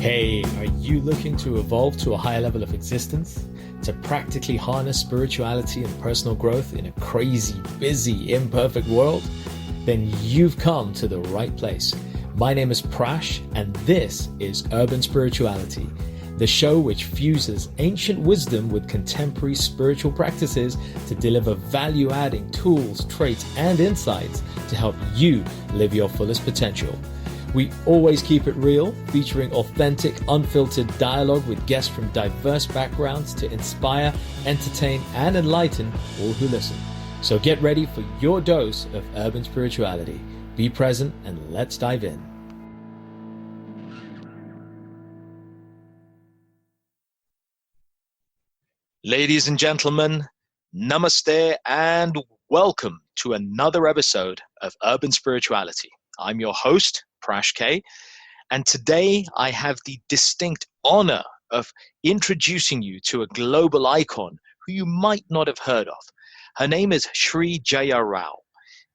Hey, are you looking to evolve to a higher level of existence? To practically harness spirituality and personal growth in a crazy, busy, imperfect world? Then you've come to the right place. My name is Prash, and this is Urban Spirituality, the show which fuses ancient wisdom with contemporary spiritual practices to deliver value-adding tools, traits, and insights to help you live your fullest potential. We always keep it real, featuring authentic, unfiltered dialogue with guests from diverse backgrounds to inspire, entertain, and enlighten all who listen. So get ready for your dose of urban spirituality. Be present and let's dive in. Ladies and gentlemen, namaste and welcome to another episode of Urban Spirituality. I'm your host, Prash K, and today I have the distinct honor of introducing you to a global icon who you might not have heard of. Her name is Sri Jaya Row.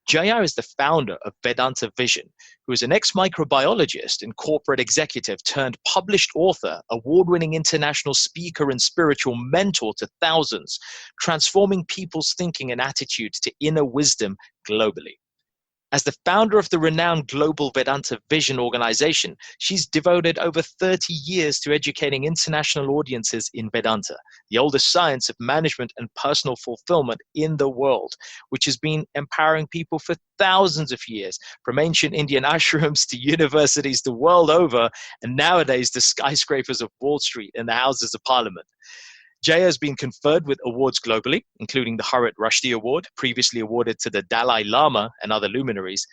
Jaya is the founder of Vedanta Vision, who is an ex-microbiologist and corporate executive turned published author, award-winning international speaker and spiritual mentor to thousands, transforming people's thinking and attitudes to inner wisdom globally. As the founder of the renowned global Vedanta Vision organization, she's devoted over 30 years to educating international audiences in Vedanta, the oldest science of management and personal fulfillment in the world, which has been empowering people for thousands of years, from ancient Indian ashrams to universities the world over, and nowadays the skyscrapers of Wall Street and the Houses of Parliament. Jaya has been conferred with awards globally, including the Harit Rushdie Award, previously awarded to the Dalai Lama and other luminaries,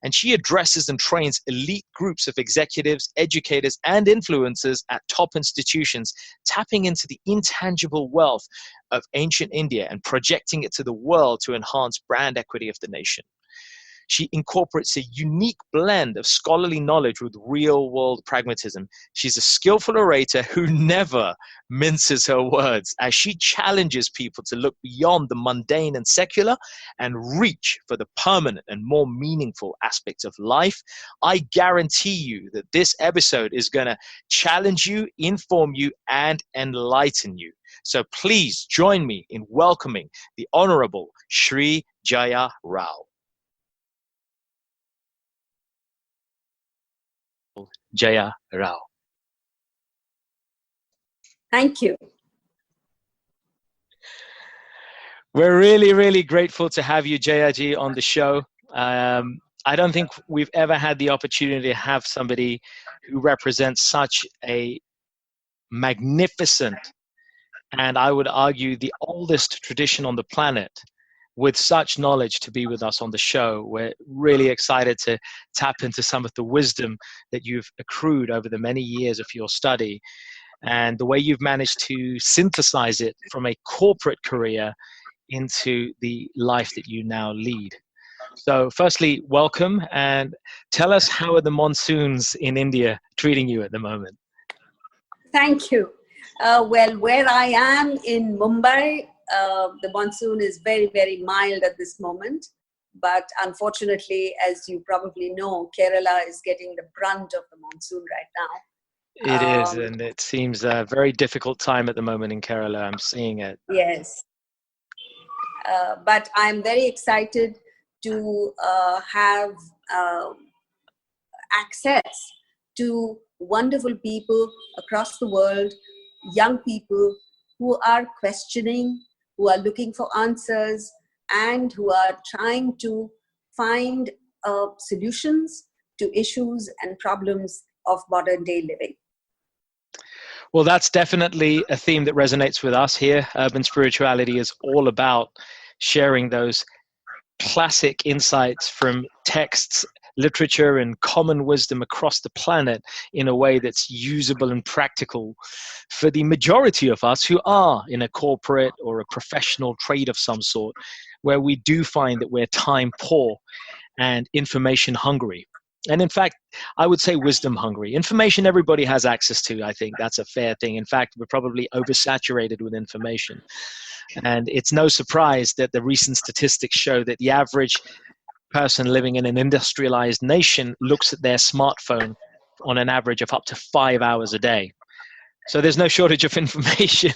and she addresses and trains elite groups of executives, educators, and influencers at top institutions, tapping into the intangible wealth of ancient India and projecting it to the world to enhance brand equity of the nation. She incorporates a unique blend of scholarly knowledge with real-world pragmatism. She's a skillful orator who never minces her words, as she challenges people to look beyond the mundane and secular and reach for the permanent and more meaningful aspects of life. I guarantee you that this episode is going to challenge you, inform you, and enlighten you. So please join me in welcoming the Honorable Sri Jaya Row. Jaya Row. Thank you. We're really grateful to have you, Jayaji, on the show. I don't think we've ever had the opportunity to have somebody who represents such a magnificent, and I would argue the oldest tradition on the planet, with such knowledge to be with us on the show. We're really excited to tap into some of the wisdom that you've accrued over the many years of your study and the way you've managed to synthesize it from a corporate career into the life that you now lead. So firstly, welcome, and tell us, how are the monsoons in India treating you at the moment? Thank you. Well, where I am in Mumbai, the monsoon is very mild at this moment, but unfortunately, as you probably know, Kerala is getting the brunt of the monsoon right now. It is, and it seems a very difficult time at the moment in Kerala. I'm seeing it. Yes. But I'm very excited to have access to wonderful people across the world, young people who are questioning, who are looking for answers, and who are trying to find solutions to issues and problems of modern day living. Well, that's definitely a theme that resonates with us here. Urban Spirituality is all about sharing those classic insights from texts, literature, and common wisdom across the planet in a way that's usable and practical for the majority of us who are in a corporate or a professional trade of some sort, where we do find that we're time poor and information hungry. And in fact, I would say wisdom hungry. Information everybody has access to. I think that's a fair thing. In fact, we're probably oversaturated with information. And it's no surprise that the recent statistics show that the average person living in an industrialized nation looks at their smartphone on an average of up to 5 hours a day. So there's no shortage of information.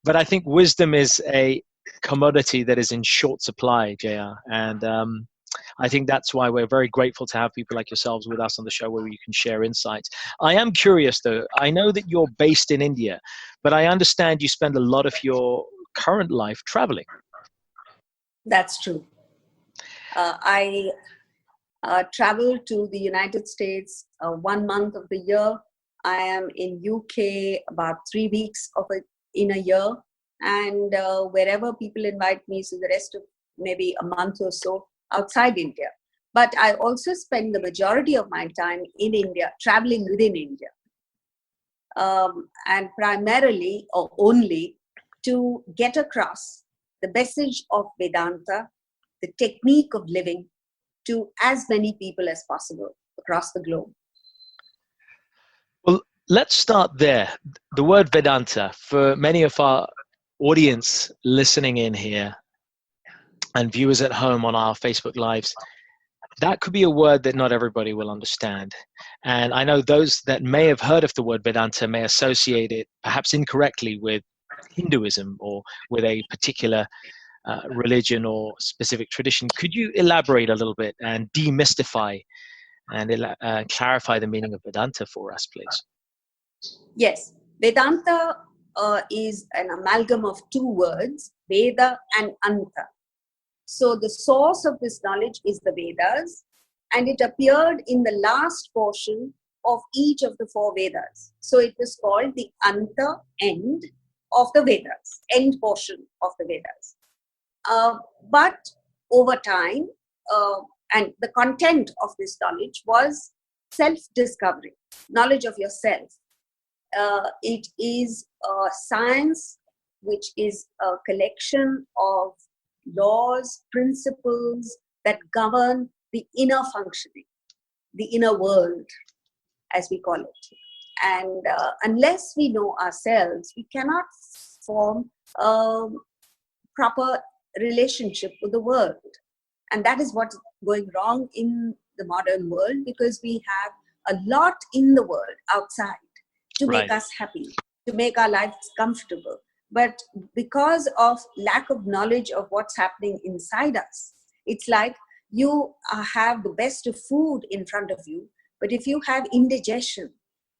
But I think wisdom is a commodity that is in short supply, Jaya. And I think that's why we're very grateful to have people like yourselves with us on the show where you can share insights. I am curious, though. I know that you're based in India, but I understand you spend a lot of your current life traveling. That's true. I travel to the United States 1 month of the year. I am in UK about 3 weeks in a year, and wherever people invite me, so the rest of maybe a month or so outside India. But I also spend the majority of my time in India, traveling within India, and primarily or only to get across the message of Vedanta, the technique of living, to as many people as possible across the globe. Well, let's start there. The word Vedanta, for many of our audience listening in here and viewers at home on our Facebook Lives, that could be a word that not everybody will understand. And I know those that may have heard of the word Vedanta may associate it perhaps incorrectly with Hinduism or with a particular religion or specific tradition. Could you elaborate a little bit and demystify and clarify the meaning of Vedanta for us, please? Yes, Vedanta is an amalgam of two words, Veda and Anta. So the source of this knowledge is the Vedas, and it appeared in the last portion of each of the four Vedas. So it was called the Anta, end of the Vedas, end portion of the Vedas. But over time, and the content of this knowledge was self-discovery, knowledge of yourself. It is a science which is a collection of laws, principles that govern the inner functioning, the inner world, as we call it. And unless we know ourselves, we cannot form a proper relationship with the world. And that is what's going wrong in the modern world, because we have a lot in the world outside to make us happy, to make our lives comfortable. But because of lack of knowledge of what's happening inside us, it's like you have the best of food in front of you, but if you have indigestion,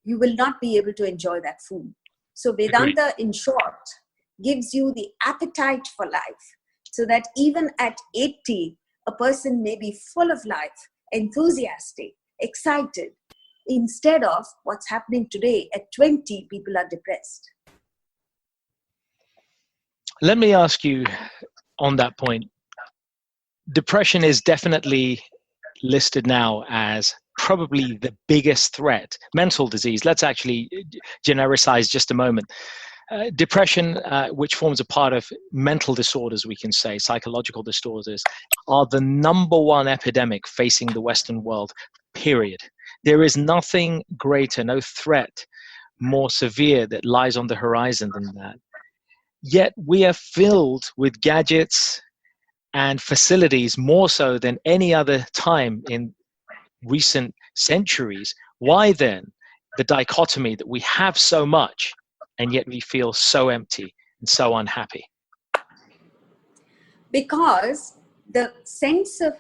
you will not be able to enjoy that food. So Vedanta, in short, gives you the appetite for life, so that even at 80, a person may be full of life, enthusiastic, excited, instead of what's happening today. At 20, people are depressed. Let me ask you on that point. Depression is definitely listed now as probably the biggest threat. Mental disease, let's actually genericize just a moment. Depression, which forms a part of mental disorders, we can say, psychological disorders, are the number one epidemic facing the Western world, period. There is nothing greater, no threat more severe that lies on the horizon than that. Yet we are filled with gadgets and facilities more so than any other time in recent centuries. Why then the dichotomy that we have so much and yet we feel so empty and so unhappy? Because the sense of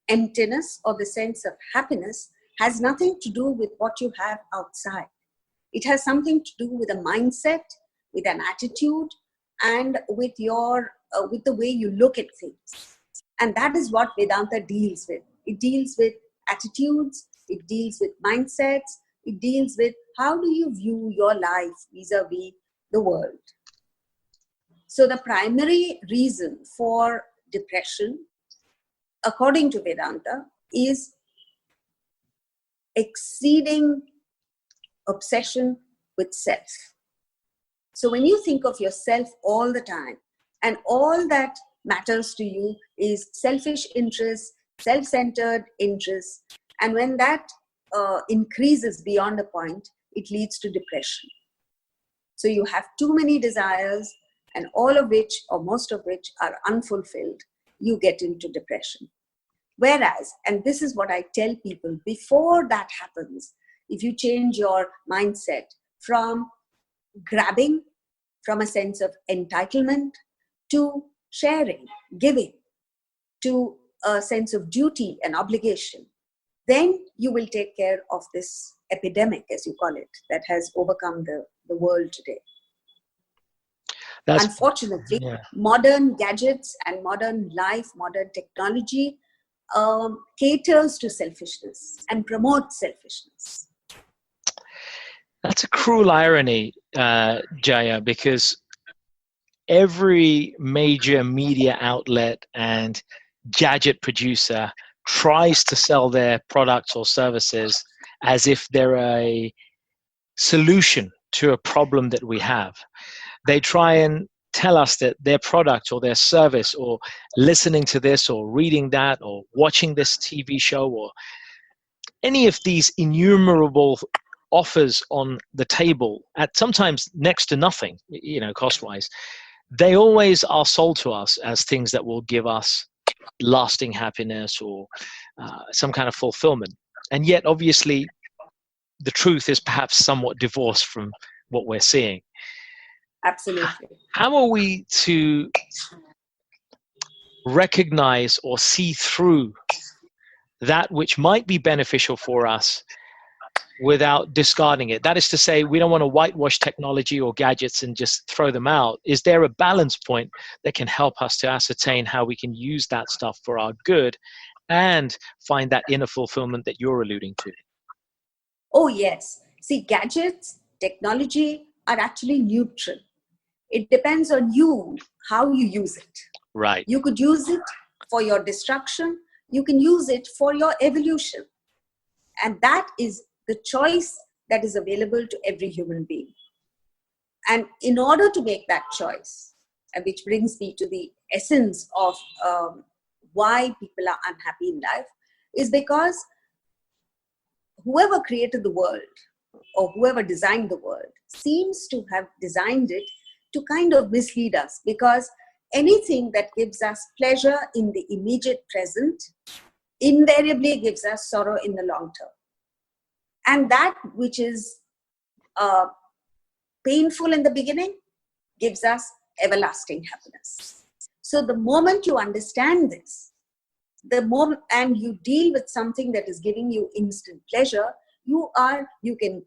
emptiness or the sense of happiness has nothing to do with what you have outside. It has something to do with a mindset, with an attitude, and with with the way you look at things. And that is what Vedanta deals with. It deals with attitudes, it deals with mindsets, it deals with how do you view your life vis-a-vis the world. So the primary reason for depression, according to Vedanta, is exceeding obsession with self. So when you think of yourself all the time, and all that matters to you is selfish interests, self-centered interests, and when that increases beyond a point, it leads to depression. So you have too many desires, and all of which, or most of which, are unfulfilled, you get into depression. Whereas, and this is what I tell people, before that happens, if you change your mindset from grabbing, from a sense of entitlement, to sharing, giving, to a sense of duty and obligation, then you will take care of this epidemic, as you call it, that has overcome the world today. Unfortunately, modern gadgets and modern life, modern technology caters to selfishness and promotes selfishness. That's a cruel irony, Jaya, because every major media outlet and gadget producer tries to sell their products or services as if they're a solution to a problem that we have. They try and tell us that their product or their service or listening to this or reading that or watching this TV show or any of these innumerable offers on the table at sometimes next to nothing, cost-wise, they always are sold to us as things that will give us lasting happiness or some kind of fulfillment. And yet, obviously, the truth is perhaps somewhat divorced from what we're seeing. Absolutely. How are we to recognize or see through that which might be beneficial for us without discarding it? That is to say, we don't want to whitewash technology or gadgets and just throw them out. Is there a balance point that can help us to ascertain how we can use that stuff for our good and find that inner fulfillment that you're alluding to? Oh, yes. See, gadgets, technology are actually neutral. It depends on you, how you use it. Right. You could use it for your destruction. You can use it for your evolution. And that is the choice that is available to every human being. And in order to make that choice, and which brings me to the essence of why people are unhappy in life, is because whoever created the world or whoever designed the world seems to have designed it to kind of mislead us, because anything that gives us pleasure in the immediate present invariably gives us sorrow in the long term. And that which is painful in the beginning gives us everlasting happiness. So the moment you understand this, the moment and you deal with something that is giving you instant pleasure, you can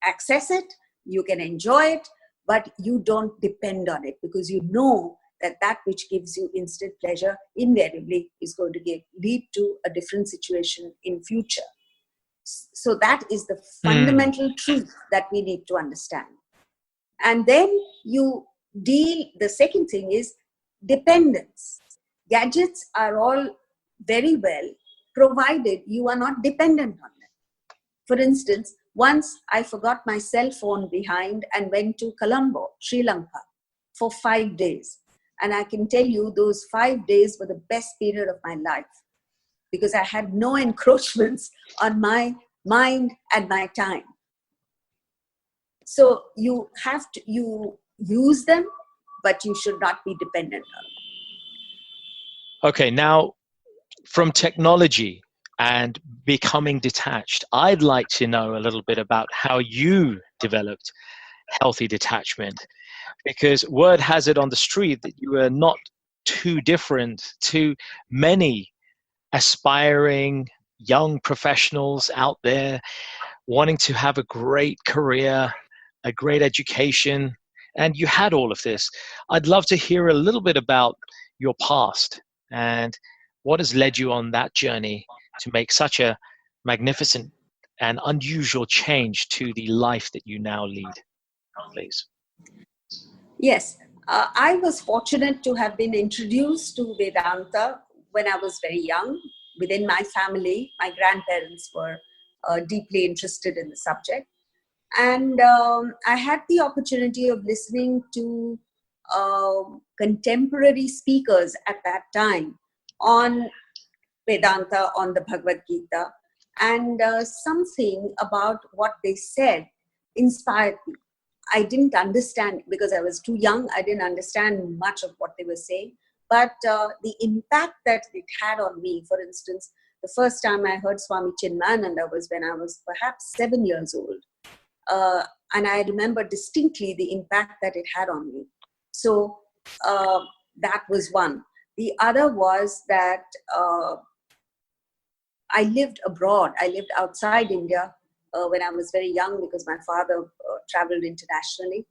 access it, you can enjoy it, but you don't depend on it, because you know that that which gives you instant pleasure invariably is going to lead to a different situation in future. So that is the fundamental truth that we need to understand. And then the second thing is dependence. Gadgets are all very well, provided you are not dependent on them. For instance, once I forgot my cell phone behind and went to Colombo, Sri Lanka, for 5 days. And I can tell you those 5 days were the best period of my life, because I had no encroachments on my mind and my time. So you use them, but you should not be dependent on them. Okay, now from technology and becoming detached, I'd like to know a little bit about how you developed healthy detachment, because word has it on the street that you are not too different to many aspiring young professionals out there wanting to have a great career, a great education, and you had all of this. I'd love to hear a little bit about your past and what has led you on that journey to make such a magnificent and unusual change to the life that you now lead, please. Yes, I was fortunate to have been introduced to Vedanta when I was very young. Within my family, my grandparents were deeply interested in the subject. And I had the opportunity of listening to contemporary speakers at that time on Vedanta, on the Bhagavad Gita, and something about what they said inspired me. I didn't understand, because I was too young, I didn't understand much of what they were saying, But the impact that it had on me, for instance, the first time I heard Swami Chinmayananda was when I was perhaps 7 years old. And I remember distinctly the impact that it had on me. So that was one. The other was that I lived abroad. I lived outside India when I was very young because my father traveled internationally.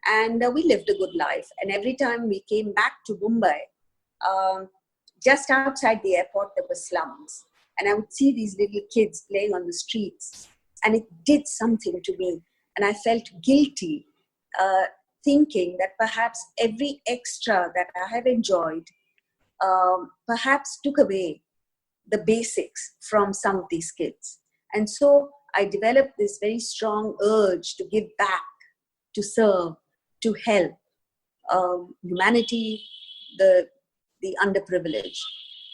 And we lived a good life. And every time we came back to Mumbai, just outside the airport, there were slums. And I would see these little kids playing on the streets. And it did something to me. And I felt guilty, thinking that perhaps every extra that I have enjoyed perhaps took away the basics from some of these kids. And so I developed this very strong urge to give back, to serve, to help humanity, the underprivileged.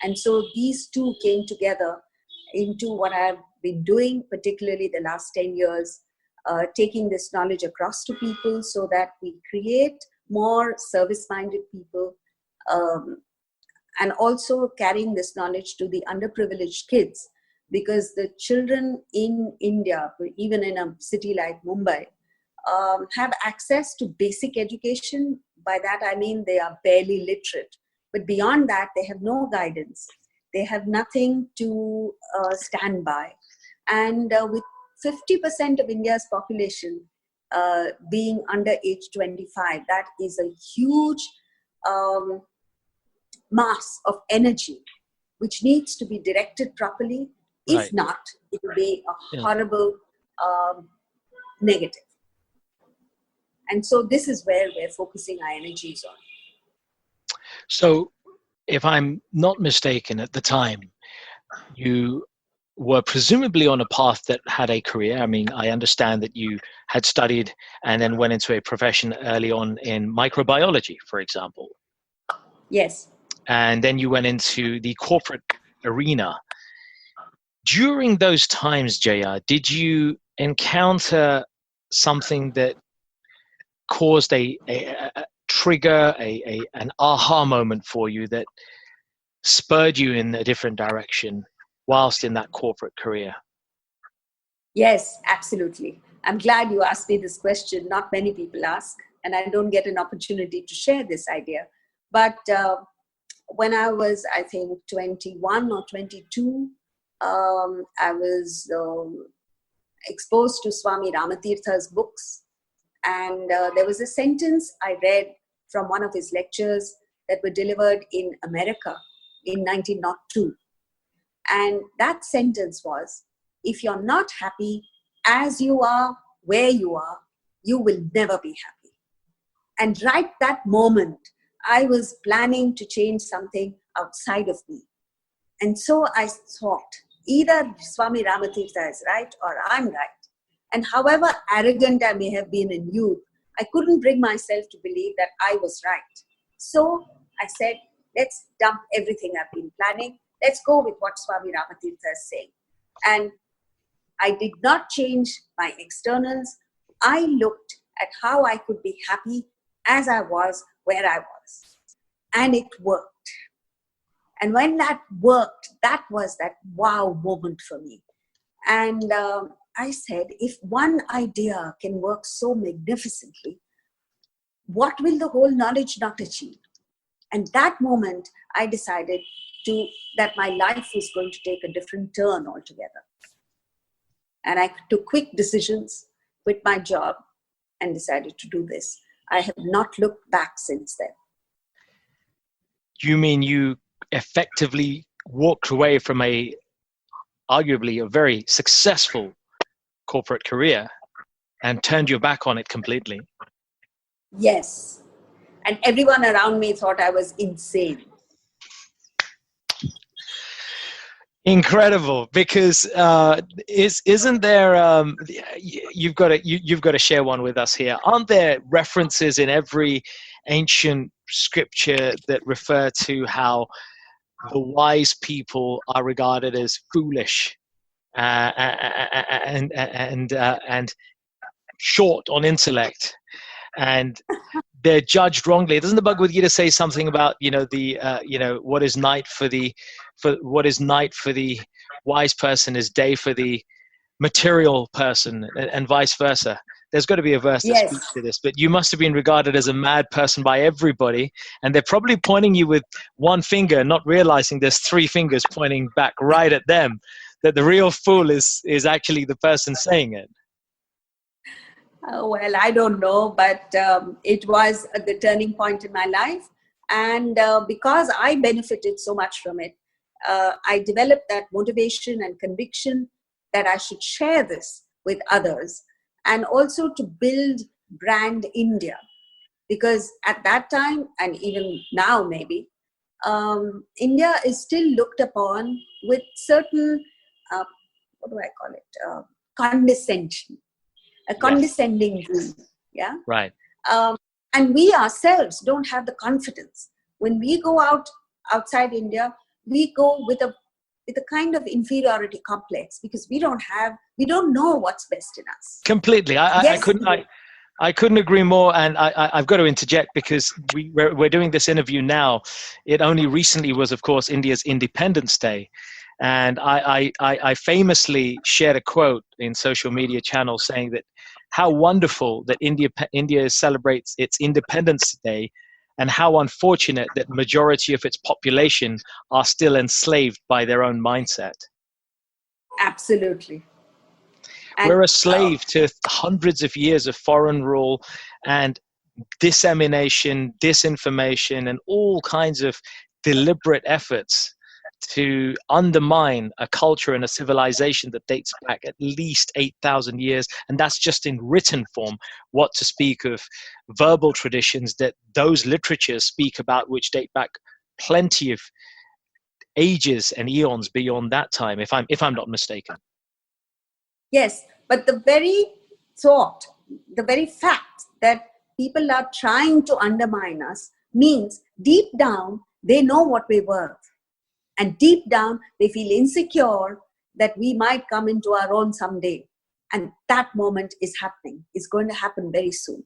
And so these two came together into what I've been doing, particularly the last 10 years, taking this knowledge across to people so that we create more service-minded people, and also carrying this knowledge to the underprivileged kids, because the children in India, even in a city like Mumbai, have access to basic education. By that I mean they are barely literate. But beyond that, they have no guidance. They have nothing to stand by. And with 50% of India's population being under age 25, that is a huge mass of energy which needs to be directed properly. If Right. not, it will be a horrible negative. And so this is where we're focusing our energies on. So, if I'm not mistaken, at the time, you were presumably on a path that had a career. I mean, I understand that you had studied and then went into a profession early on in microbiology, for example. Yes. And then you went into the corporate arena. During those times, Jaya, did you encounter something that caused a trigger, an aha moment for you that spurred you in a different direction whilst in that corporate career? Yes, absolutely. I'm glad you asked me this question. Not many people ask, and I don't get an opportunity to share this idea. But when I was, I think, 21 or 22, I was exposed to Swami Ramatirtha's books. And there was a sentence I read from one of his lectures that were delivered in America in 1902. And that sentence was, if you're not happy as you are, where you are, you will never be happy. And right that moment, I was planning to change something outside of me. And so I thought, either Swami Ramatirtha is right or I'm right. And however arrogant I may have been in youth, I couldn't bring myself to believe that I was right. So I said, let's dump everything I've been planning. Let's go with what Swami Ramatirtha is saying. And I did not change my externals. I looked at how I could be happy as I was, where I was. And it worked. And when that worked, that was that wow moment for me. And I said, if one idea can work so magnificently, what will the whole knowledge not achieve? And that moment, I decided that my life was going to take a different turn altogether. And I took quick decisions, quit my job, and decided to do this. I have not looked back since then. You mean you effectively walked away from arguably a very successful corporate career and turned your back on it completely? Yes. And everyone around me thought I was insane. Incredible, because isn't there? You've got to share one with us here. Aren't there references in every ancient scripture that refer to how the wise people are regarded as foolish and short on intellect, and they're judged wrongly. Doesn't the Bhagavad Gita say something about, what is night for the wise person is day for the material person, and vice versa. There's got to be a verse that Yes. speaks to this, but you must have been regarded as a mad person by everybody, and they're probably pointing you with one finger, not realizing there's three fingers pointing back right at them, that the real fool is actually the person saying it. Well, I don't know, but it was the turning point in my life. And because I benefited so much from it, I developed that motivation and conviction that I should share this with others, and also to build brand India. Because at that time, and even now maybe, India is still looked upon with certain, what do I call it, condescension. A condescending view, yeah? Right. And we ourselves don't have the confidence. When we go outside India, we go with a kind of inferiority complex, because we don't know what's best in us. Completely. I couldn't agree more. And I've got to interject, because we're doing this interview now. It only recently was, of course, India's Independence Day. And I famously shared a quote in social media channels saying that how wonderful that India celebrates its Independence Day, and how unfortunate that majority of its population are still enslaved by their own mindset. Absolutely. And we're a slave to hundreds of years of foreign rule and dissemination, disinformation, and all kinds of deliberate efforts to undermine a culture and a civilization that dates back at least 8,000 years. And that's just in written form, what to speak of verbal traditions that those literatures speak about, which date back plenty of ages and eons beyond that time, if I'm not mistaken. Yes, but the very thought, the very fact that people are trying to undermine us means deep down they know what we're worth. And deep down, they feel insecure that we might come into our own someday. And that moment is happening. It's going to happen very soon.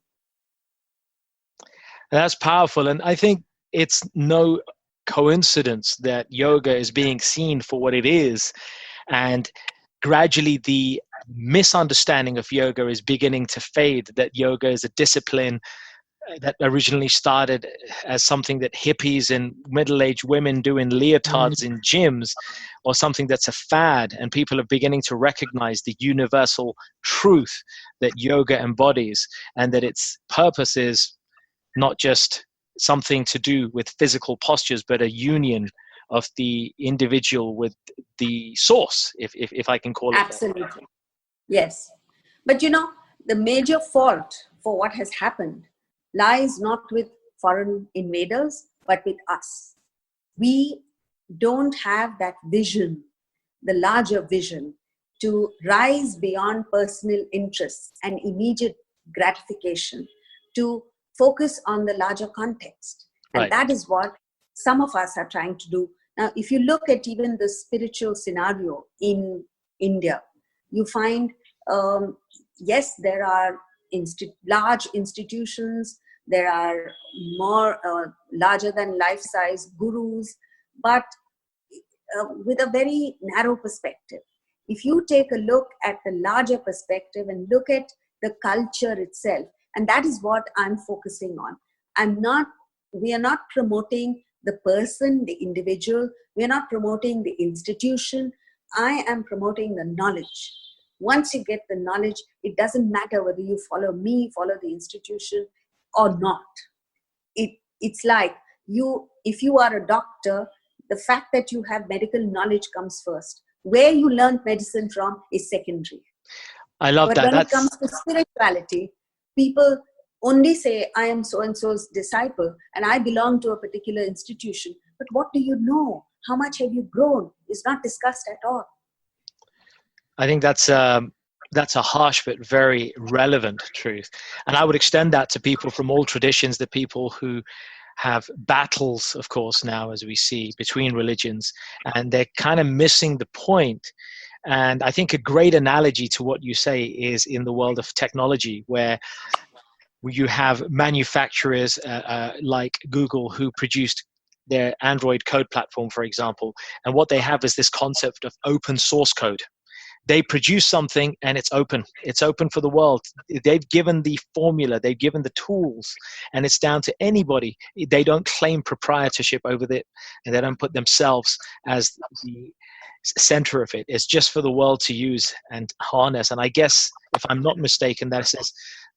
That's powerful. And I think it's no coincidence that yoga is being seen for what it is. And gradually the misunderstanding of yoga is beginning to fade, that yoga is a discipline that originally started as something that hippies and middle-aged women do in leotards in gyms, or something that's a fad, and people are beginning to recognize the universal truth that yoga embodies, and that its purpose is not just something to do with physical postures, but a union of the individual with the source, if I can call it. Absolutely. Yes. But the major fault for what has happened lies not with foreign invaders, but with us. We don't have that vision, the larger vision, to rise beyond personal interests and immediate gratification, to focus on the larger context. And that is what some of us are trying to do. Now, if you look at even the spiritual scenario in India, you find, yes, there are large institutions, there are more larger than life-size gurus, but with a very narrow perspective. If you take a look at the larger perspective and look at the culture itself, and that is what I'm focusing on. We are not promoting the person, the individual. We are not promoting the institution. I am promoting the knowledge. Once you get the knowledge, it doesn't matter whether you follow me, follow the institution or not. It's like if you are a doctor, the fact that you have medical knowledge comes first. Where you learned medicine from is secondary. I love that. But when it comes to spirituality, people only say, I am so-and-so's disciple and I belong to a particular institution. But what do you know? How much have you grown? It's not discussed at all. I think that's a harsh but very relevant truth. And I would extend that to people from all traditions, the people who have battles, of course, now, as we see, between religions, and they're kind of missing the point. And I think a great analogy to what you say is in the world of technology, where You have manufacturers like Google who produced their Android code platform, for example. And what they have is this concept of open source code. They produce something and it's open. It's open for the world. They've given the formula, they've given the tools, and it's down to anybody. They don't claim proprietorship over it, and they don't put themselves as the center of it. It's just for the world to use and harness. And I guess, if I'm not mistaken, that is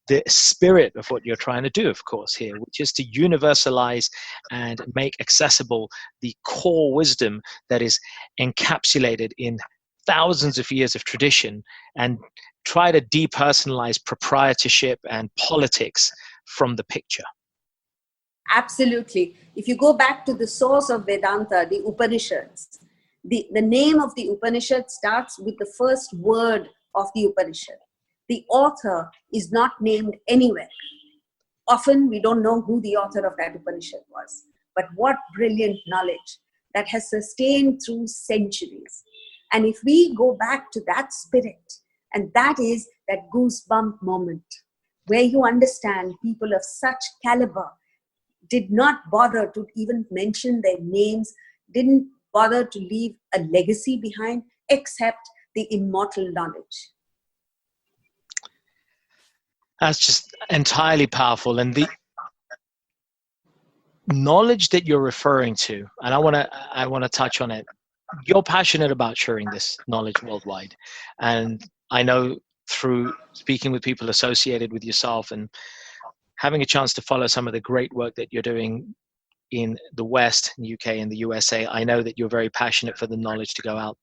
the spirit of what you're trying to do, of course, here, which is to universalize and make accessible the core wisdom that is encapsulated in thousands of years of tradition, and try to depersonalize proprietorship and politics from the picture. Absolutely. If you go back to the source of Vedanta, the Upanishads, the name of the Upanishad starts with the first word of the Upanishad. The author is not named anywhere. Often we don't know who the author of that Upanishad was. But what brilliant knowledge that has sustained through centuries. And if we go back to that spirit, and that is that goosebump moment, where you understand people of such caliber did not bother to even mention their names, didn't bother to leave a legacy behind, except the immortal knowledge. That's just entirely powerful. And the knowledge that you're referring to, and I want to touch on it. You're passionate about sharing this knowledge worldwide. And I know through speaking with people associated with yourself and having a chance to follow some of the great work that you're doing in the West, UK and the USA, I know that you're very passionate for the knowledge to go out.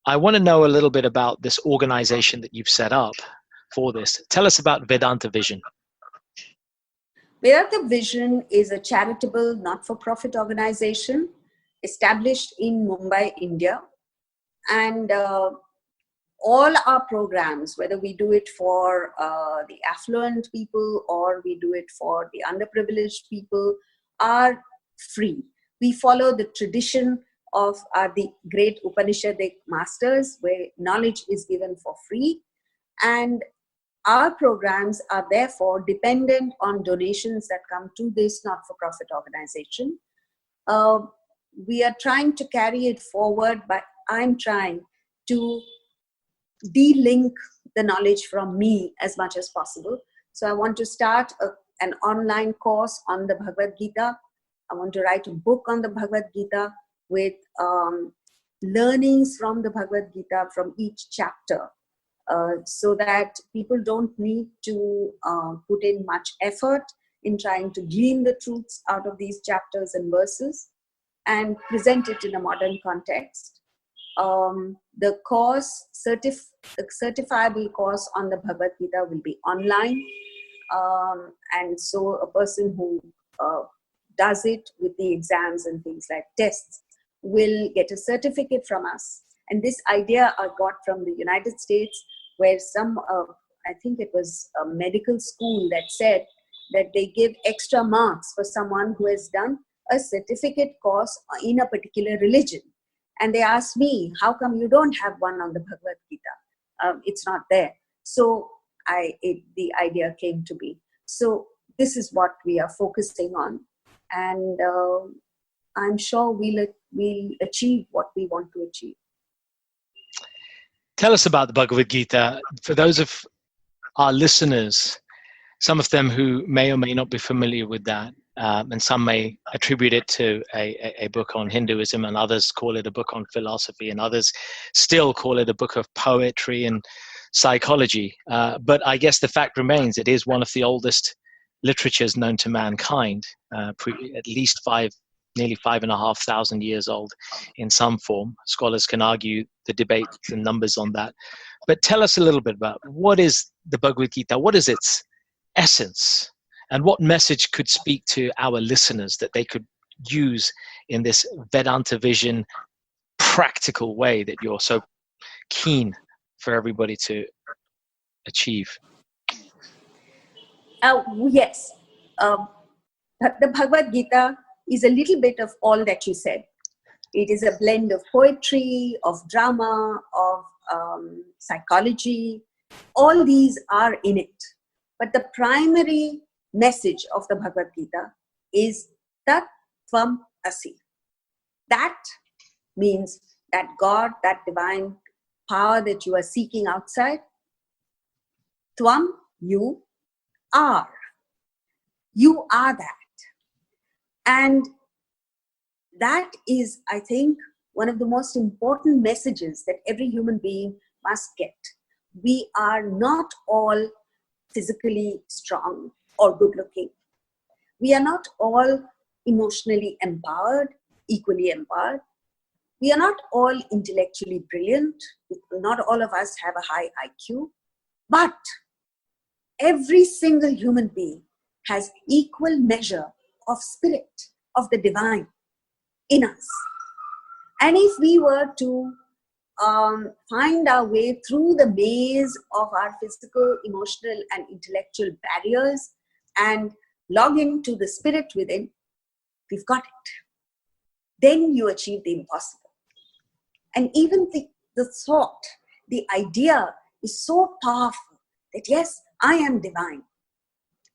I want to know a little bit about this organization that you've set up for this. Tell us about Vedanta Vision. Vedanta Vision is a charitable, not-for-profit organization established in Mumbai, India. And all our programs, whether we do it for the affluent people or we do it for the underprivileged people, are free. We follow the tradition of the great Upanishadic masters, where knowledge is given for free. And our programs are therefore dependent on donations that come to this not-for-profit organization. We are trying to carry it forward, but I'm trying to de-link the knowledge from me as much as possible. So I want to start an online course on the Bhagavad Gita. I want to write a book on the Bhagavad Gita with learnings from the Bhagavad Gita from each chapter, so that people don't need to put in much effort in trying to glean the truths out of these chapters and verses and present it in a modern context. The course, the certifiable course on the Bhagavad Gita will be online. And so a person who does it with the exams and things like tests will get a certificate from us. And this idea I got from the United States, where I think it was a medical school that said that they give extra marks for someone who has done a certificate course in a particular religion. And they asked me, how come you don't have one on the Bhagavad Gita? It's not there. So the idea came to me. So this is what we are focusing on. And I'm sure we'll achieve what we want to achieve. Tell us about the Bhagavad Gita. For those of our listeners, some of them who may or may not be familiar with that, and some may attribute it to a book on Hinduism, and others call it a book on philosophy, and others still call it a book of poetry and psychology. But I guess the fact remains, it is one of the oldest literatures known to mankind, at least nearly 5,500 years old in some form. Scholars can argue the debate and numbers on that. But tell us a little bit about what is the Bhagavad Gita? What is its essence? And what message could speak to our listeners that they could use in this Vedanta Vision practical way that you're so keen for everybody to achieve? Yes. The Bhagavad Gita is a little bit of all that you said. It is a blend of poetry, of drama, of psychology. All these are in it. But the primary message of the Bhagavad Gita is Tat Tvam Asi. That means that God, that divine power that you are seeking outside, Tvam, you are. You are that. And that is, I think, one of the most important messages that every human being must get. We are not all physically strong or good looking. We are not all emotionally empowered, equally empowered. We are not all intellectually brilliant. Not all of us have a high IQ. But every single human being has equal measure of spirit, of the divine in us. And if we were to find our way through the maze of our physical, emotional, and intellectual barriers and log into the spirit within, we've got it. Then you achieve the impossible. And even the thought, the idea is so powerful that yes, I am divine.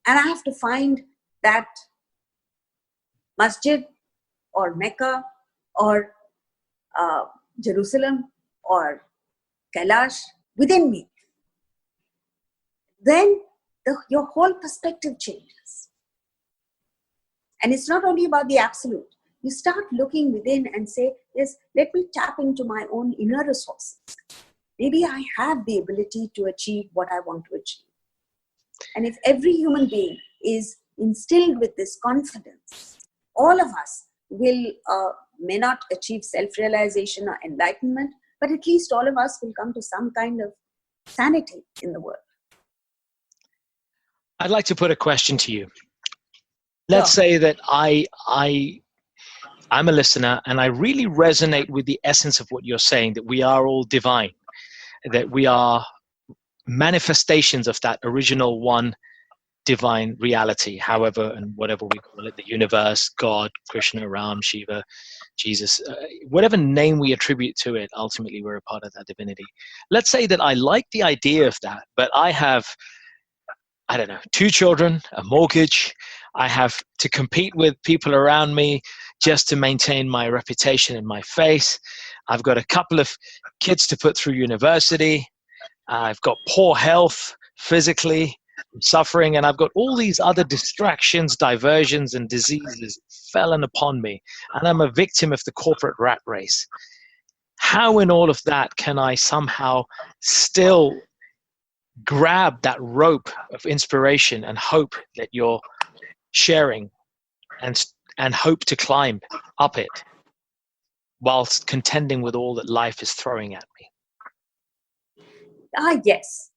And I have to find that masjid or Mecca or Jerusalem or Kailash within me. Then your whole perspective changes. And it's not only about the absolute. You start looking within and say, yes, let me tap into my own inner resources. Maybe I have the ability to achieve what I want to achieve. And if every human being is instilled with this confidence, all of us will may not achieve self-realization or enlightenment, but at least all of us will come to some kind of sanity in the world. I'd like to put a question to you. Let's say that I'm a listener and I really resonate with the essence of what you're saying, that we are all divine, that we are manifestations of that original one divine reality, however and whatever we call it, the universe, God, Krishna, Ram, Shiva, Jesus, whatever name we attribute to it, ultimately we're a part of that divinity. Let's say that I like the idea of that, but I have, 2 children, a mortgage, I have to compete with people around me just to maintain my reputation and my face. I've got a couple of kids to put through university. I've got poor health physically, I'm suffering, and I've got all these other distractions, diversions, and diseases fallen upon me. And I'm a victim of the corporate rat race. How in all of that can I somehow still grab that rope of inspiration and hope that you're sharing and hope to climb up it whilst contending with all that life is throwing at me? Yes.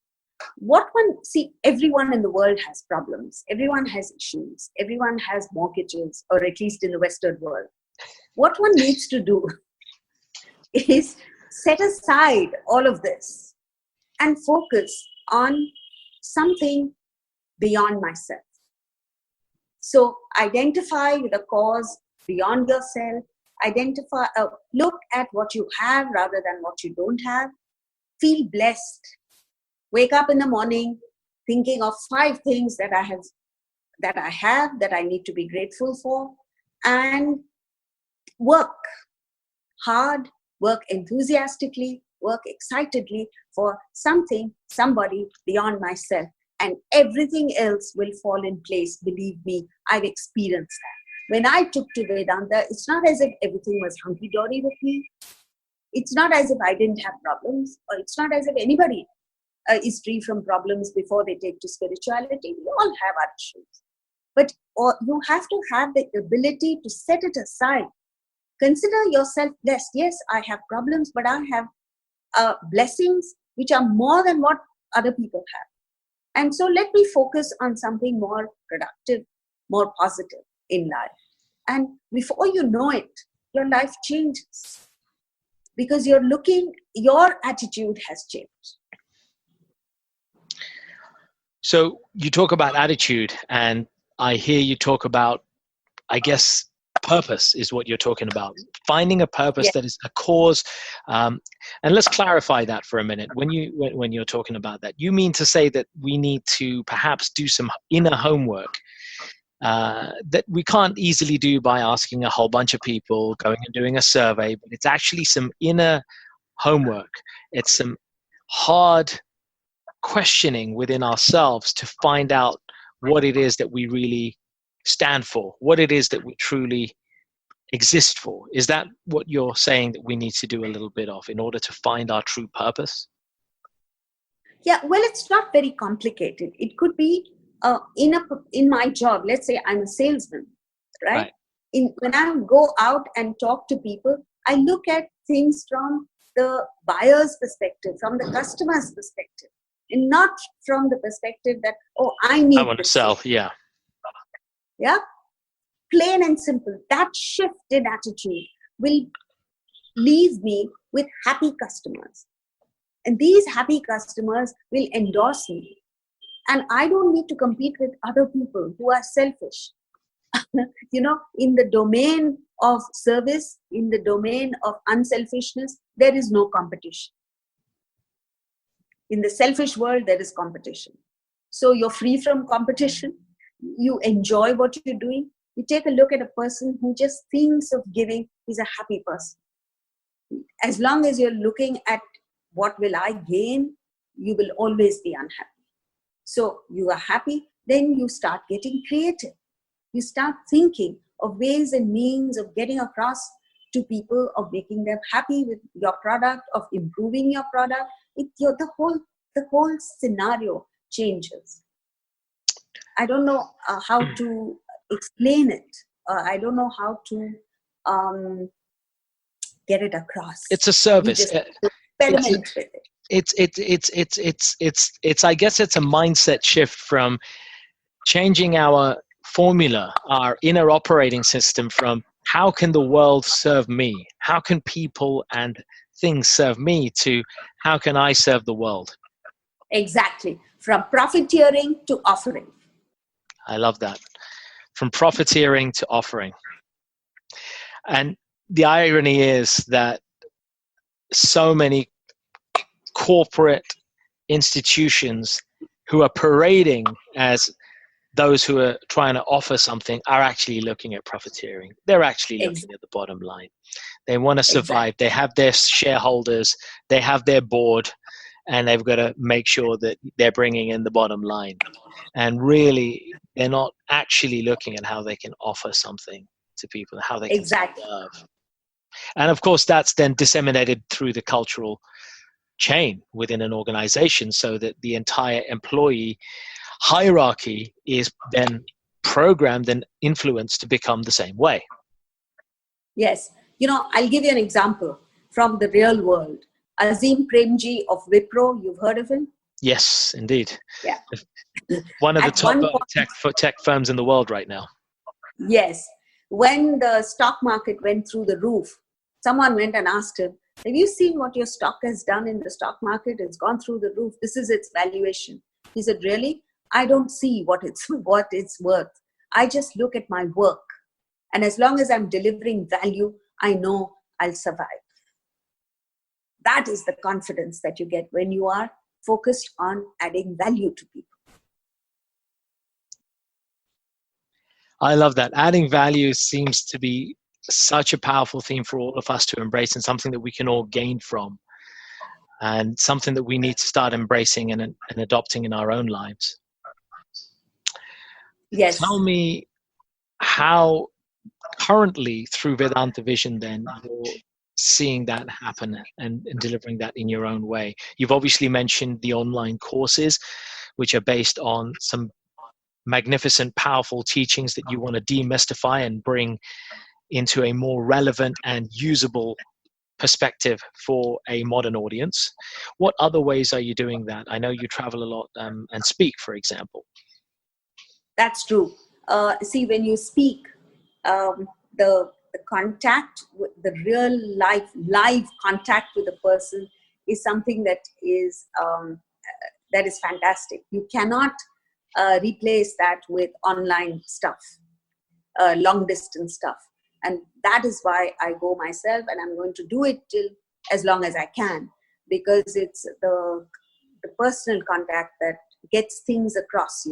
Everyone in the world has problems. Everyone has issues. Everyone has mortgages, or at least in the Western world. What one needs to do is set aside all of this and focus on something beyond myself. So identify with a cause beyond yourself. Look at what you have rather than what you don't have. Feel blessed. Wake up in the morning thinking of 5 things that I need to be grateful for, and work hard, work enthusiastically, work excitedly for somebody beyond myself, and everything else will fall in place. Believe me, I've experienced that. When I took to Vedanta, it's not as if everything was hunky-dory with me. It's not as if I didn't have problems, or it's not as if anybody is free from problems before they take to spirituality. We all have our issues. But you have to have the ability to set it aside. Consider yourself blessed. Yes, I have problems, but I have blessings which are more than what other people have. And so let me focus on something more productive, more positive in life. And before you know it, your life changes. Because your attitude has changed. So you talk about attitude, and I hear you talk about, I guess, purpose is what you're talking about. Finding a purpose Yes. that is a cause. And let's clarify that for a minute. When you're talking about that, you mean to say that we need to perhaps do some inner homework that we can't easily do by asking a whole bunch of people, going and doing a survey, but it's actually some inner homework. It's some hard questioning within ourselves to find out what it is that we really stand for, what it is that we truly exist for. Is that what you're saying that we need to do a little bit of in order to find our true purpose? Yeah, well, it's not very complicated. It could be in my job. Let's say I'm a salesman, right? When I go out and talk to people, I look at things from the buyer's perspective, from the customer's perspective, and not from the perspective that, oh, I want to sell. Yeah. Yeah. Plain and simple. That shift in attitude will leave me with happy customers. And these happy customers will endorse me. And I don't need to compete with other people who are selfish. In the domain of service, in the domain of unselfishness, there is no competition. In the selfish world, there is competition. So you're free from competition. You enjoy what you're doing. You take a look at a person who just thinks of giving, is a happy person. As long as you're looking at what will I gain, you will always be unhappy. So you are happy, then you start getting creative. You start thinking of ways and means of getting across to people, of making them happy with your product, of improving your product. The whole scenario changes. I don't know how to explain it. I don't know how to get it across. It's a service. You just experiment with it. It's I guess it's a mindset shift from changing our formula, our inner operating system, from how can the world serve me? How can people and things serve me, to how can I serve the world? Exactly. From profiteering to offering. I love that. From profiteering to offering. And the irony is that so many corporate institutions who are parading as those who are trying to offer something are actually looking at profiteering. They're actually looking at the bottom line. They want to survive. Exactly. They have their shareholders, they have their board, and they've got to make sure that they're bringing in the bottom line. And really, they're not actually looking at how they can offer something to people, how they can serve. And of course, that's then disseminated through the cultural chain within an organization, so that the entire employee hierarchy is then programmed and influenced to become the same way. Yes. I'll give you an example from the real world. Azim Premji of Wipro, you've heard of him? Yes, indeed. Yeah. One of the top tech firms in the world right now. Yes. When the stock market went through the roof, someone went and asked him, have you seen what your stock has done in the stock market? It's gone through the roof. This is its valuation. He said, really? I don't see what it's worth. I just look at my work. And as long as I'm delivering value, I know I'll survive. That is the confidence that you get when you are focused on adding value to people. I love that. Adding value seems to be such a powerful theme for all of us to embrace, and something that we can all gain from, and something that we need to start embracing and adopting in our own lives. Yes. Tell me how currently through Vedanta Vision then you're seeing that happen and delivering that in your own way. You've obviously mentioned the online courses, which are based on some magnificent, powerful teachings that you want to demystify and bring into a more relevant and usable perspective for a modern audience. What other ways are you doing that? I know you travel a lot and speak, for example. That's true. See, when you speak, the contact, the real live contact with a person is something that is fantastic. You cannot replace that with online stuff, long distance stuff. And that is why I go myself, and I'm going to do it till as long as I can, because it's the personal contact that gets things across,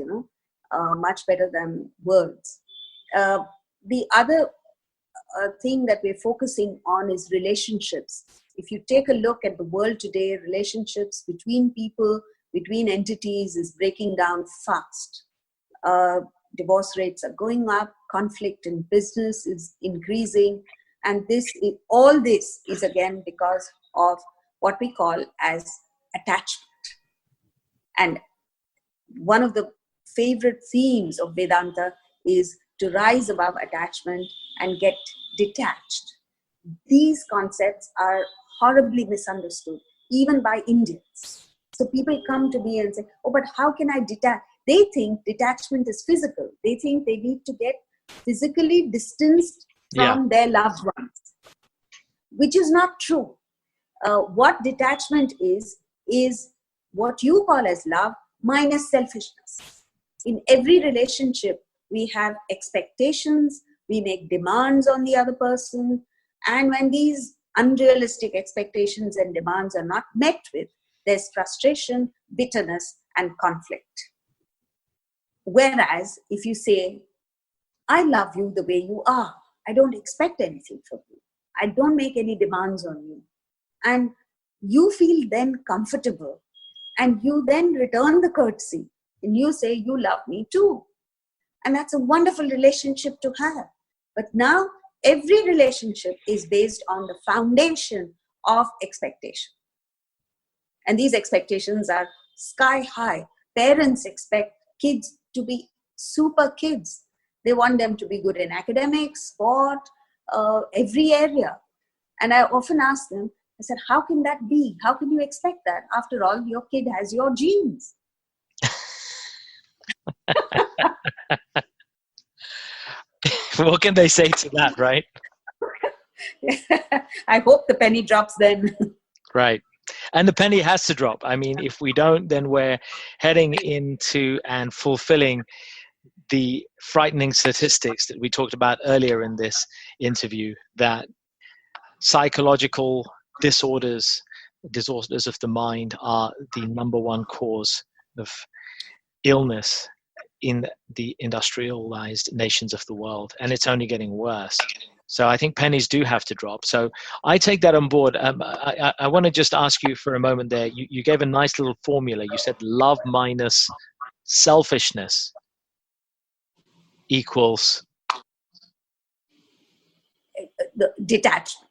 much better than words. The other thing that we're focusing on is relationships. If you take a look at the world today, relationships between people, between entities is breaking down fast. Divorce rates are going up, conflict in business is increasing, and all this is again because of what we call as attachment. And one of the favorite themes of Vedanta is to rise above attachment and get detached. These concepts are horribly misunderstood, even by Indians. So people come to me and say, oh, but how can I detach? They think detachment is physical. They think they need to get physically distanced from their loved ones, which is not true. What detachment is what you call as love minus selfishness. In every relationship, we have expectations, we make demands on the other person, and when these unrealistic expectations and demands are not met with, there's frustration, bitterness, and conflict. Whereas if you say, I love you the way you are, I don't expect anything from you, I don't make any demands on you, and you feel then comfortable, and you then return the courtesy, and you say, you love me too. And that's a wonderful relationship to have. But now every relationship is based on the foundation of expectation. And these expectations are sky high. Parents expect kids to be super kids. They want them to be good in academics, sport, every area. And I often ask them, I said, how can that be? How can you expect that? After all, your kid has your genes. What can they say to that, right? I hope the penny drops then. Right. And the penny has to drop. I mean, if we don't, then we're heading into and fulfilling the frightening statistics that we talked about earlier in this interview, that psychological disorders of the mind are the number one cause of illness in the industrialized nations of the world, and it's only getting worse. So I think pennies do have to drop. So I take that on board. I want to just ask you for a moment there. You gave a nice little formula. You said love minus selfishness equals detachment.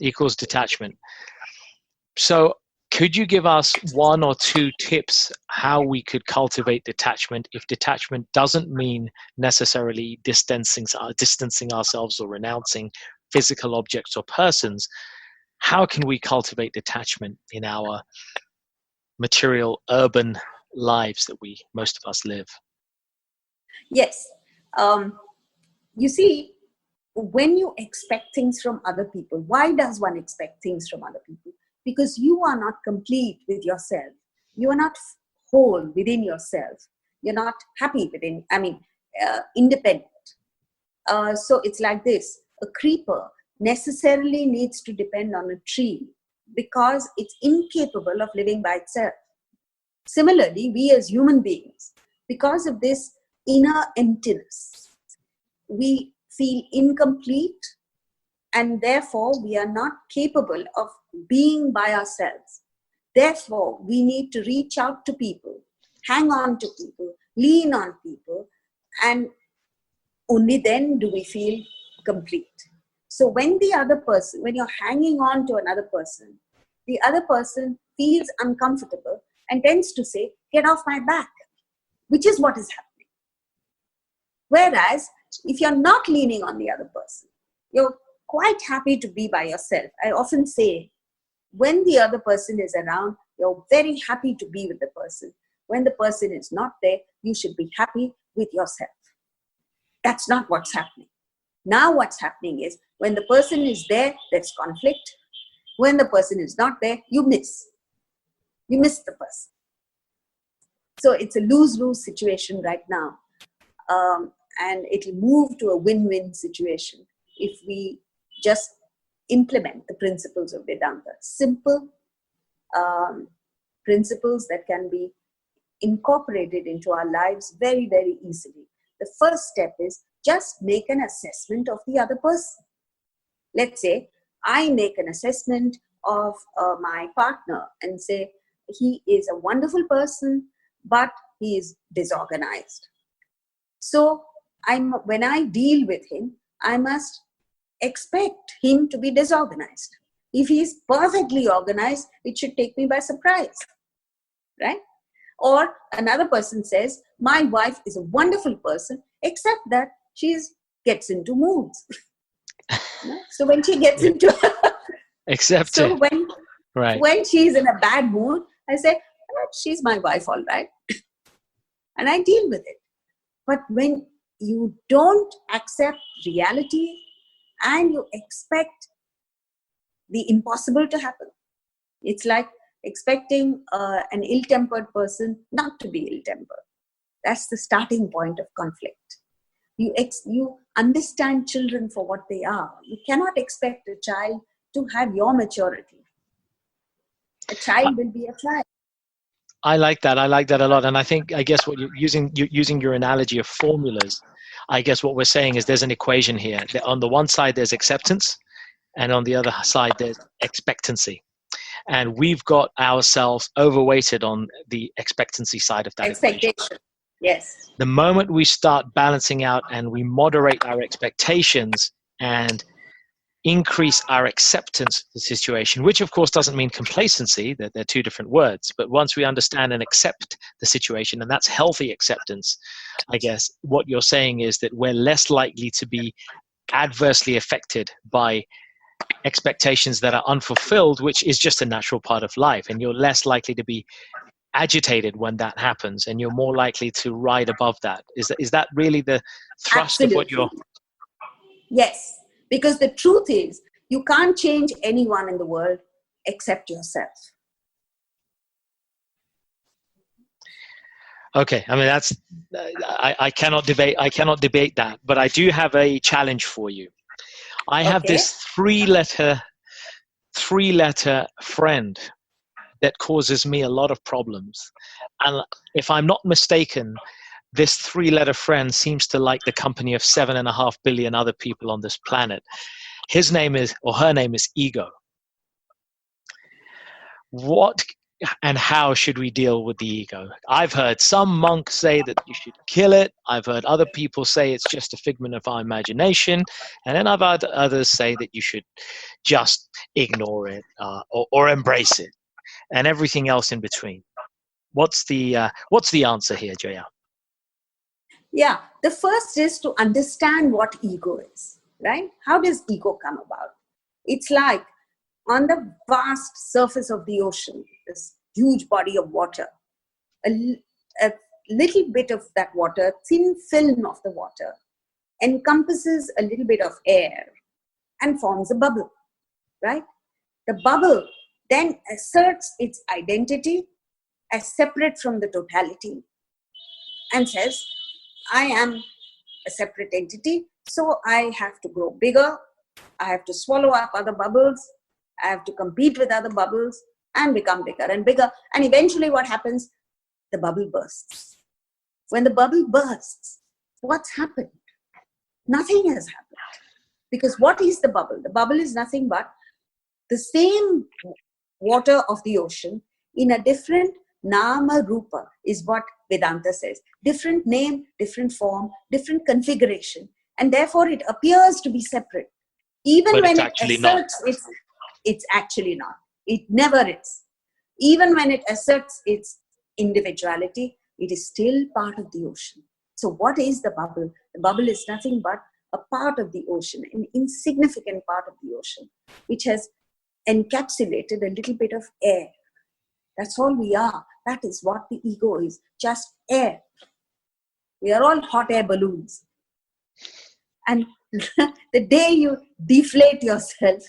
Equals detachment. So could you give us one or two tips how we could cultivate detachment if detachment doesn't mean necessarily distancing ourselves or renouncing physical objects or persons? How can we cultivate detachment in our material urban lives that most of us live? Yes. You see, when you expect things from other people, why does one expect things from other people? Because you are not complete with yourself. You are not whole within yourself. You're not happy within, independent. So it's like this. A creeper necessarily needs to depend on a tree because it's incapable of living by itself. Similarly, we as human beings, because of this inner emptiness, we feel incomplete, and therefore we are not capable of being by ourselves. Therefore, we need to reach out to people, hang on to people, lean on people, and only then do we feel complete. So when you're hanging on to another person, the other person feels uncomfortable and tends to say, get off my back, which is what is happening. Whereas, if you're not leaning on the other person, you're quite happy to be by yourself. I often say, when the other person is around, you're very happy to be with the person. When the person is not there, you should be happy with yourself. That's not what's happening. Now what's happening is, when the person is there, there's conflict. When the person is not there, you miss. You miss the person. So it's a lose-lose situation right now. And it'll move to a win-win situation. if we just implement the principles of Vedanta. Simple principles that can be incorporated into our lives very, very easily. The first step is just make an assessment of the other person. Let's say I make an assessment of my partner and say, he is a wonderful person, but he is disorganized. So when I deal with him, I must expect him to be disorganized. If he is perfectly organized, it should take me by surprise, right? Or another person says, my wife is a wonderful person, except that she gets into moods. So when she gets into... Accept so it. when she's in a bad mood, I say, she's my wife, all right. And I deal with it. But when you don't accept reality and you expect the impossible to happen, it's like expecting an ill-tempered person not to be ill-tempered. That's the starting point of conflict. You understand children for what they are. You cannot expect a child to have your maturity. A child will be a child. I like that. I like that a lot. And I guess what you're using your analogy of formulas, I guess what we're saying is there's an equation here. On the one side, there's acceptance, and on the other side, there's expectancy. And we've got ourselves overweighted on the expectancy side of that Expectation. equation. Yes. The moment we start balancing out and we moderate our expectations and increase our acceptance of the situation, which of course doesn't mean complacency, that they're two different words, but once we understand and accept the situation, and that's healthy acceptance, I guess what you're saying is that we're less likely to be adversely affected by expectations that are unfulfilled, which is just a natural part of life, and you're less likely to be agitated when that happens, and you're more likely to ride above that. Is that really the thrust Absolutely. of what you're... Yes, because the truth is, you can't change anyone in the world except yourself. Okay, I mean that's I cannot debate that, but I do have a challenge for you. I have this three-letter friend that causes me a lot of problems, and if I'm not mistaken, this three-letter friend seems to like the company of 7.5 billion other people on this planet. His name is, or her name is, ego. What and how should we deal with the ego? I've heard some monks say that you should kill it. I've heard other people say it's just a figment of our imagination. And then I've heard others say that you should just ignore it or embrace it, and everything else in between. What's the answer here, Jaya? Yeah, the first is to understand what ego is, right? How does ego come about? It's like on the vast surface of the ocean, this huge body of water, a little bit of that water, thin film of the water, encompasses a little bit of air and forms a bubble, right? The bubble then asserts its identity as separate from the totality and says, I am a separate entity, so I have to grow bigger, I have to swallow up other bubbles, I have to compete with other bubbles and become bigger and bigger. And eventually what happens? The bubble bursts. When the bubble bursts, what's happened? Nothing has happened. Because what is the bubble? The bubble is nothing but the same water of the ocean in a different nama rupa, is what Vedanta says. Different name, different form, different configuration. And therefore it appears to be separate. Even but when it asserts it's actually not. It never is. Even when it asserts its individuality, it is still part of the ocean. So what is the bubble? The bubble is nothing but a part of the ocean, an insignificant part of the ocean, which has encapsulated a little bit of air. That's all we are. That is what the ego is, just air. We are all hot air balloons. And the day you deflate yourself,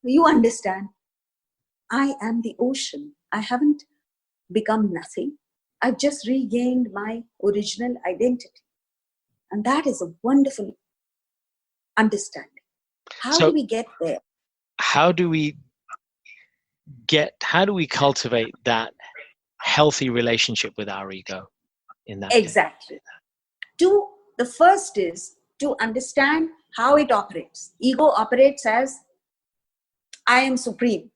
you understand, I am the ocean. I haven't become nothing. I've just regained my original identity. And that is a wonderful understanding. How So do we get there? how do we cultivate that healthy relationship with our ego in that case? Exactly. The first is to understand how it operates. Ego operates as I am supreme.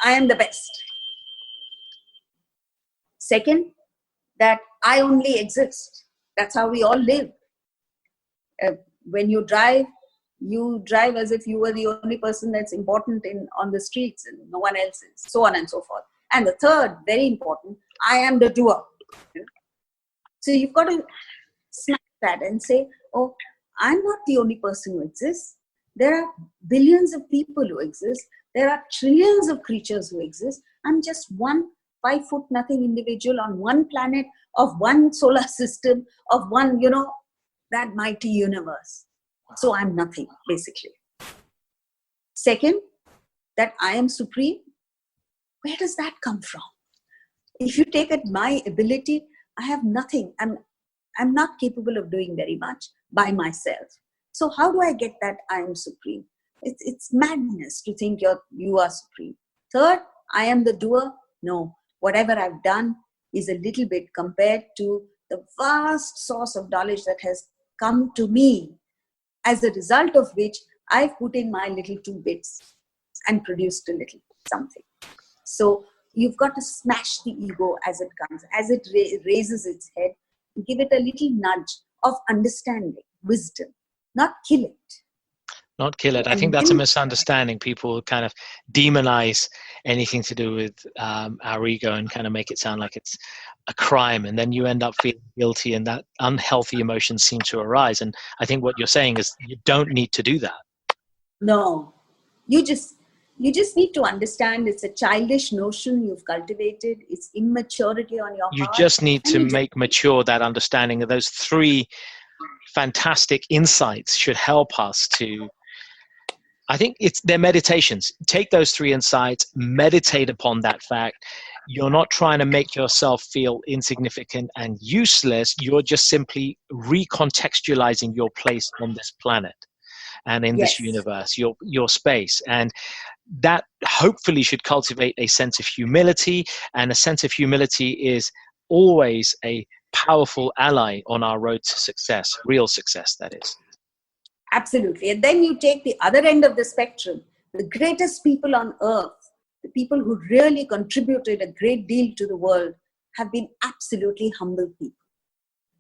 I am the best. Second, that I only exist. That's how we all live. When you drive as if you were the only person that's important on the streets and no one else is, so on and so forth. And the third, very important, I am the doer. So you've got to smack that and say, oh, I'm not the only person who exists. There are billions of people who exist. There are trillions of creatures who exist. I'm just one 5-foot-nothing individual on one planet of one solar system of one, that mighty universe. So I'm nothing, basically. Second, that I am supreme. Where does that come from? If you take it my ability, I have nothing. I'm not capable of doing very much by myself. So how do I get that I am supreme? It's madness to think you are supreme. Third, I am the doer. No, whatever I've done is a little bit compared to the vast source of knowledge that has come to me, as a result of which I've put in my little 2 bits and produced a little something. So you've got to smash the ego as it comes, as it raises its head, give it a little nudge of understanding, wisdom, not kill it. Not kill it. I think that's a misunderstanding. People kind of demonize anything to do with our ego and kind of make it sound like it's a crime, and then you end up feeling guilty, and that unhealthy emotions seem to arise. And I think what you're saying is you don't need to do that. No, you just need to understand it's a childish notion you've cultivated. It's immaturity on your part. You just need to make mature that understanding of those 3 fantastic insights should help us to, I think they're meditations. Take those 3 insights, meditate upon that fact. You're not trying to make yourself feel insignificant and useless. You're just simply recontextualizing your place on this planet and in this universe, your space. And that hopefully should cultivate a sense of humility. And a sense of humility is always a powerful ally on our road to success, real success, that is. Absolutely. And then you take the other end of the spectrum, the greatest people on earth, the people who really contributed a great deal to the world, have been absolutely humble people.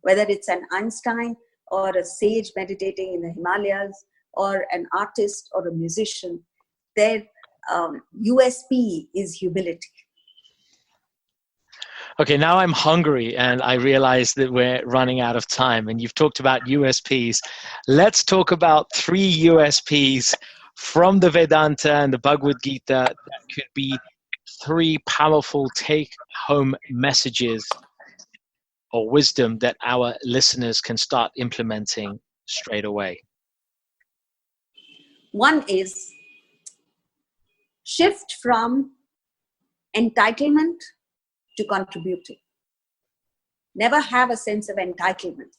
Whether it's an Einstein or a sage meditating in the Himalayas or an artist or a musician, their USP is humility. Okay, now I'm hungry and I realize that we're running out of time, and you've talked about USPs. Let's talk about 3 USPs from the Vedanta and the Bhagavad Gita that could be 3 powerful take-home messages or wisdom that our listeners can start implementing straight away. One is shift from entitlement to contributing. Never have a sense of entitlement.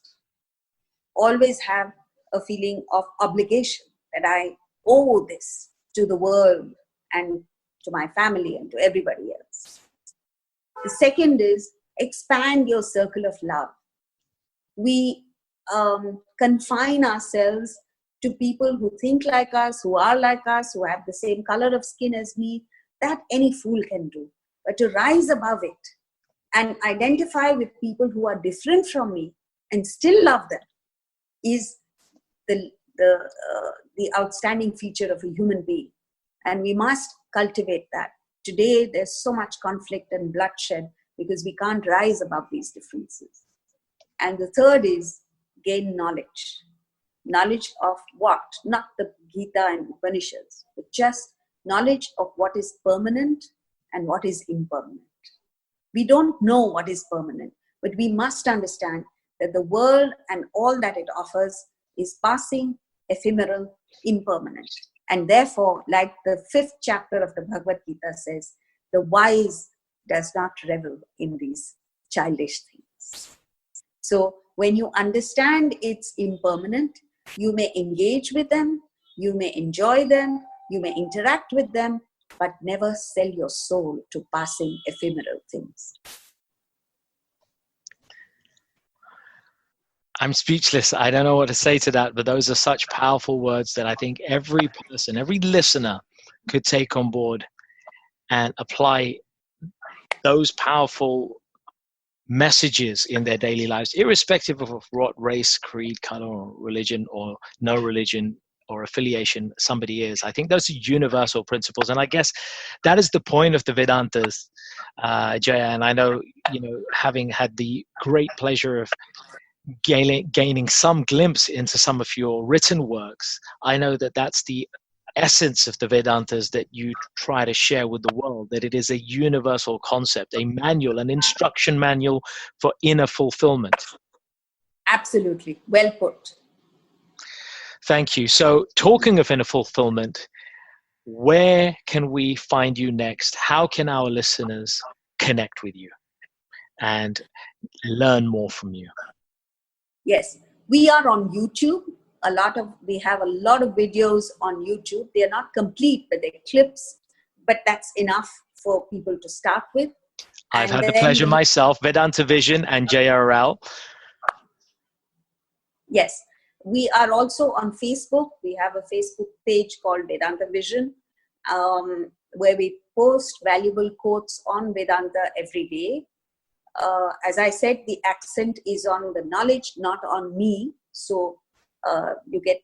Always have a feeling of obligation that I owe this to the world and to my family and to everybody else. The second is expand your circle of love. We confine ourselves to people who think like us, who are like us, who have the same color of skin as me. That any fool can do. But to rise above it and identify with people who are different from me and still love them is the outstanding feature of a human being. And we must cultivate that. Today, there's so much conflict and bloodshed because we can't rise above these differences. And the third is gain knowledge. Knowledge of what? Not the Gita and Upanishads, but just knowledge of what is permanent and what is impermanent. We don't know what is permanent, but we must understand that the world and all that it offers is passing, ephemeral, impermanent. And therefore, like the 5th chapter of the Bhagavad Gita says, the wise does not revel in these childish things. So when you understand it's impermanent, you may engage with them, You may enjoy them, you may interact with them, but never sell your soul to passing ephemeral things. I'm speechless. I don't know what to say to that, but those are such powerful words that I think every person, every listener could take on board and apply those powerful messages in their daily lives, irrespective of what race, creed, color, or religion, or no religion or affiliation somebody is. I think those are universal principles. And I guess that is the point of the Vedantas, Jaya. And I know, having had the great pleasure of gaining some glimpse into some of your written works, I know that that's the essence of the Vedantas that you try to share with the world, that it is a universal concept, a manual, an instruction manual for inner fulfillment. Absolutely. Well put. Thank you. So talking of inner fulfillment, where can we find you next? How can our listeners connect with you and learn more from you? Yes, we are on YouTube. We have a lot of videos on YouTube. They are not complete, but they're clips. But that's enough for people to start with. I've had the pleasure myself, Vedanta Vision and Jaya Row. Yes, we are also on Facebook. We have a Facebook page called Vedanta Vision, where we post valuable quotes on Vedanta every day. As I said, the accent is on the knowledge, not on me. So you get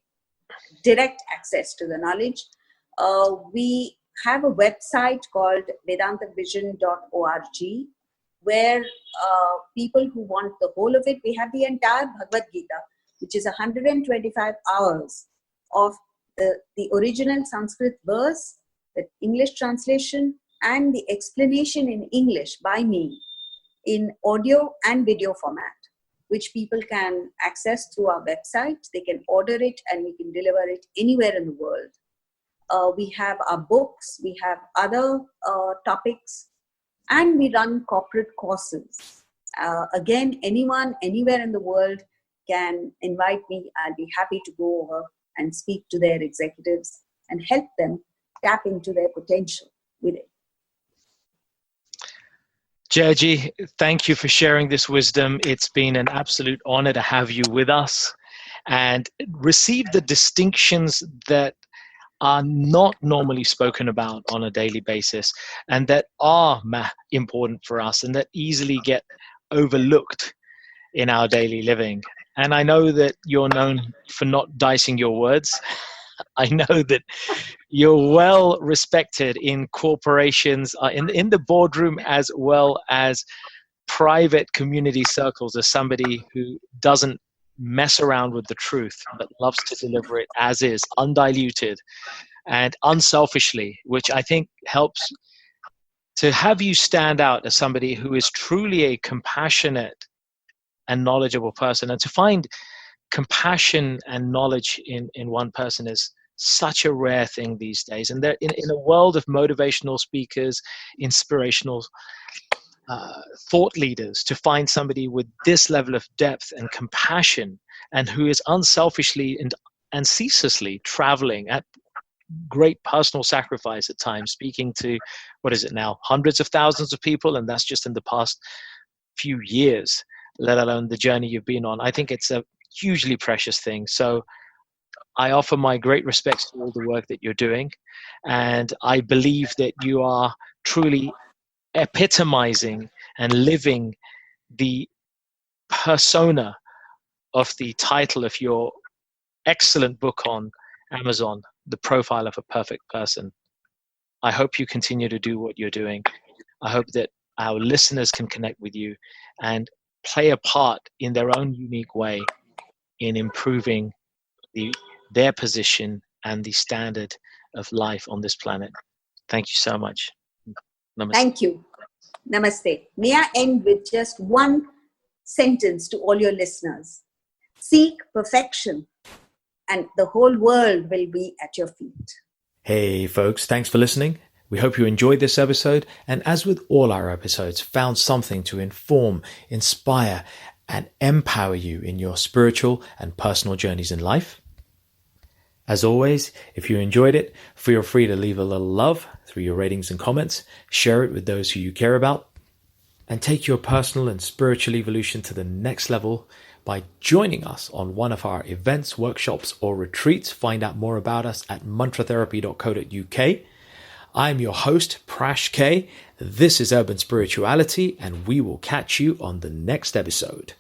direct access to the knowledge. We have a website called vedantavision.org, where people who want the whole of it, we have the entire Bhagavad Gita, which is 125 hours of the original Sanskrit verse, the English translation, and the explanation in English by me in audio and video format, which people can access through our website. They can order it and we can deliver it anywhere in the world. We have our books, we have other topics, and we run corporate courses. Again, anyone, anywhere in the world can invite me. I'll be happy to go over and speak to their executives and help them tap into their potential with it. Jayaji, thank you for sharing this wisdom. It's been an absolute honor to have you with us and receive the distinctions that are not normally spoken about on a daily basis and that are important for us and that easily get overlooked in our daily living. And I know that you're known for not dicing your words. I know that you're well respected in corporations, in the boardroom, as well as private community circles, as somebody who doesn't mess around with the truth, but loves to deliver it as is, undiluted and unselfishly, which I think helps to have you stand out as somebody who is truly a compassionate and knowledgeable person. And to find compassion and knowledge in one person is such a rare thing these days. And in a world of motivational speakers, inspirational thought leaders, to find somebody with this level of depth and compassion and who is unselfishly and ceaselessly traveling at great personal sacrifice at times, speaking to, what is it now, hundreds of thousands of people, and that's just in the past few years, let alone the journey you've been on. I think it's a hugely precious thing. So I offer my great respects to all the work that you're doing, and I believe that you are truly epitomizing and living the persona of the title of your excellent book on Amazon, The Profile of a Perfect Person. I hope you continue to do what you're doing. I hope that our listeners can connect with you and play a part in their own unique way in improving their position and the standard of life on this planet. Thank you so much. Namaste. Thank you. Namaste. May I end with just one sentence to all your listeners. Seek perfection, and the whole world will be at your feet. Hey folks, thanks for listening. We hope you enjoyed this episode, and as with all our episodes, found something to inform, inspire, and empower you in your spiritual and personal journeys in life. As always, if you enjoyed it, feel free to leave a little love through your ratings and comments, share it with those who you care about, and take your personal and spiritual evolution to the next level by joining us on one of our events, workshops, or retreats. Find out more about us at mantratherapy.co.uk. I'm your host, Prash K. This is Urban Spirituality, and we will catch you on the next episode.